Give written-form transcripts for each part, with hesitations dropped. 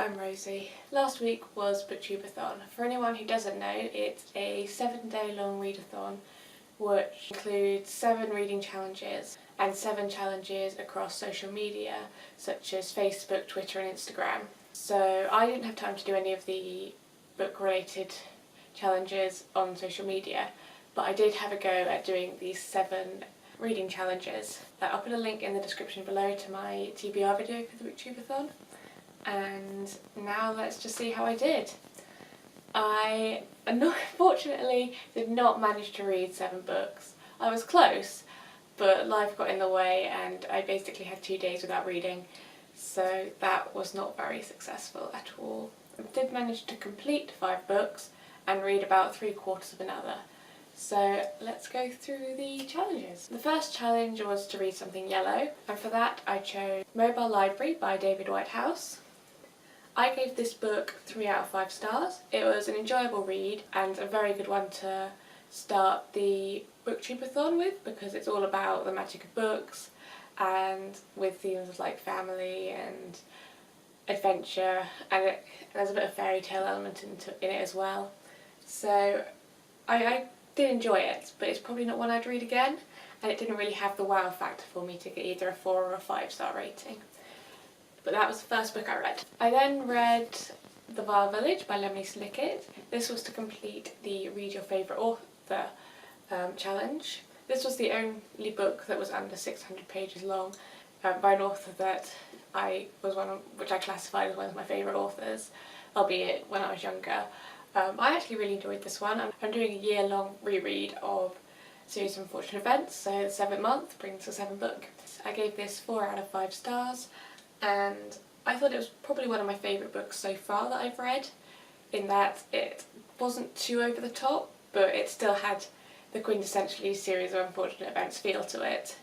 I'm Rosie. Last week was BookTube-A-Thon. For anyone who doesn't know, it's a 7-day long readathon which includes 7 reading challenges and 7 challenges across social media such as Facebook, Twitter and Instagram. So I didn't have time to do any of the book related challenges on social media, but I did have a go at doing these 7 reading challenges. I'll put a link in the description below to my TBR video for the BookTube-A-Thon. And now let's just see how I did. I unfortunately did not manage to read 7 books. I was close, but life got in the way and I basically had 2 days without reading, so that was not very successful at all. I did manage to complete 5 books and read about 3/4 of another. So let's go through the challenges. The first challenge was to read something yellow, and for that I chose Mobile Library by David Whitehouse. I gave this book 3 out of 5 stars. It was an enjoyable read and a very good one to start the BookTube-A-Thon with because it's all about the magic of books and with themes like family and adventure, and there's a bit of fairy tale element in it as well. So I did enjoy it, but it's probably not one I'd read again, and it didn't really have the wow factor for me to get either a 4 or a 5-star rating. But that was the first book I read. I then read The Vile Village by Lemony Snicket. This was to complete the Read Your Favourite Author challenge. This was the only book that was under 600 pages long by an author that which I classified as one of my favourite authors, albeit when I was younger. I actually really enjoyed this one. I'm doing a year-long reread of Series of Unfortunate Events, so the 7th month brings the 7th book. I gave this 4 out of 5 stars. And I thought it was probably one of my favourite books so far that I've read, in that it wasn't too over the top, but it still had the quintessentially Series of Unfortunate Events feel to it.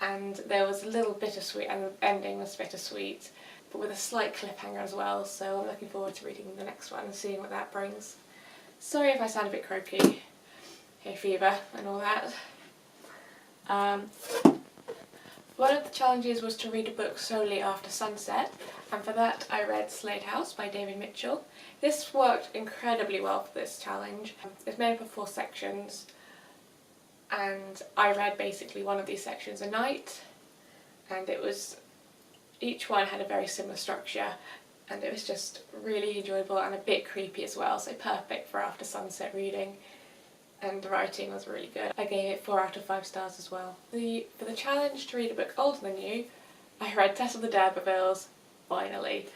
And there was a little bittersweet, and the ending was bittersweet, but with a slight cliffhanger as well, so I'm looking forward to reading the next one and seeing what that brings. Sorry if I sound a bit croaky, hay fever and all that. One of the challenges was to read a book solely after sunset, and for that I read Slade House by David Mitchell. This worked incredibly well for this challenge. It's made up of 4 sections, and I read basically one of these sections a night, and each one had a very similar structure, and it was just really enjoyable and a bit creepy as well, so perfect for after sunset reading. And the writing was really good. I gave it 4 out of 5 stars as well. For the challenge to read a book older than you, I read Tess of the D'Urbervilles, finally.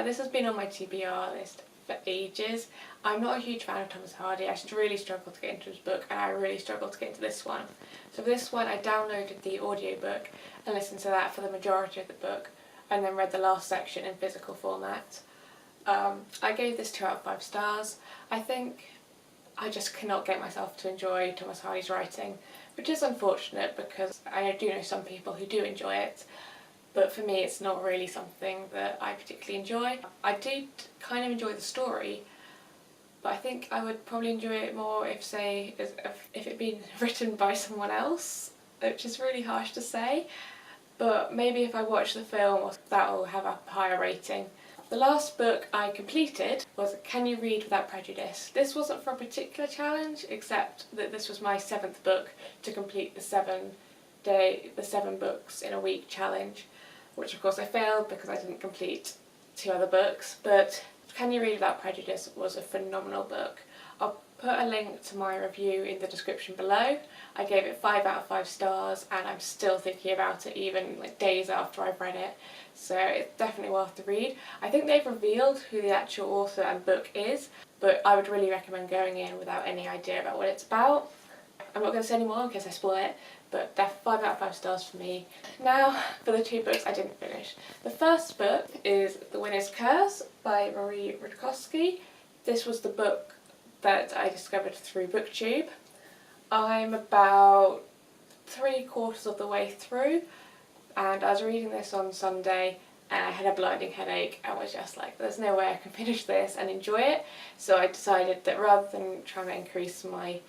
This has been on my TBR list for ages. I'm not a huge fan of Thomas Hardy. I really struggled to get into his book, and I really struggled to get into this one. So for this one I downloaded the audiobook and listened to that for the majority of the book, and then read the last section in physical format. I gave this 2 out of 5 stars. I think I just cannot get myself to enjoy Thomas Hardy's writing, which is unfortunate because I do know some people who do enjoy it, but for me it's not really something that I particularly enjoy. I did kind of enjoy the story, but I think I would probably enjoy it more if it had been written by someone else, which is really harsh to say, but maybe if I watch the film that will have a higher rating. The last book I completed was Can You Read Without Prejudice? This wasn't for a particular challenge, except that this was my 7th book to complete the 7 books in a week challenge, which of course I failed because I didn't complete 2 other books, but Can You Read Without Prejudice was a phenomenal book. I'll put a link to my review in the description below. I gave it 5 out of 5 stars and I'm still thinking about it even days after I've read it, so it's definitely worth the read. I think they've revealed who the actual author and book is, but I would really recommend going in without any idea about what it's about. I'm not going to say any more in case I spoil it, but 5 out of 5 stars for me. Now for the 2 books I didn't finish. The first book is The Winner's Curse by Marie Rudkowski. This was the book that I discovered through BookTube. I'm about 3/4 of the way through, and I was reading this on Sunday and I had a blinding headache and was just like, there's no way I can finish this and enjoy it, so I decided that rather than trying to increase my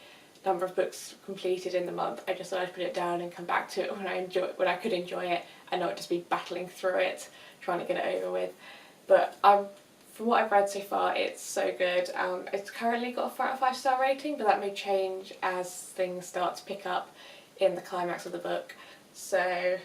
number of books completed in the month, I just thought I'd put it down and come back to it when I could enjoy it and not just be battling through it trying to get it over with. But I'm From what I've read so far, it's so good. It's currently got a 4 out of 5 star rating, but that may change as things start to pick up in the climax of the book. So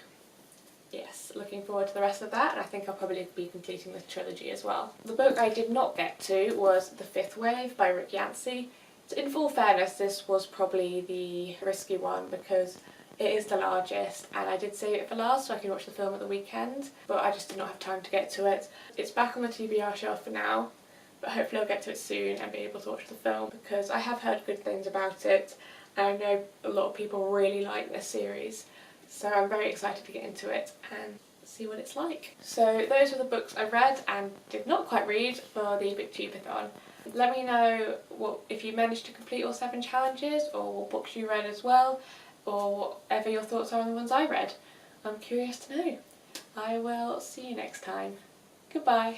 yes, looking forward to the rest of that, and I think I'll probably be completing the trilogy as well. The book I did not get to was The Fifth Wave by Rick Yancey. In full fairness, this was probably the risky one because it is the largest, and I did save it for last so I could watch the film at the weekend, but I just did not have time to get to it. It's back on the TBR shelf for now, but hopefully I'll get to it soon and be able to watch the film because I have heard good things about it, and I know a lot of people really like this series, so I'm very excited to get into it and see what it's like. So those were the books I read and did not quite read for the BookTube-A-Thon. Let me know if you managed to complete all 7 challenges, or what books you read as well, or whatever your thoughts are on the ones I read. I'm curious to know. I will see you next time. Goodbye.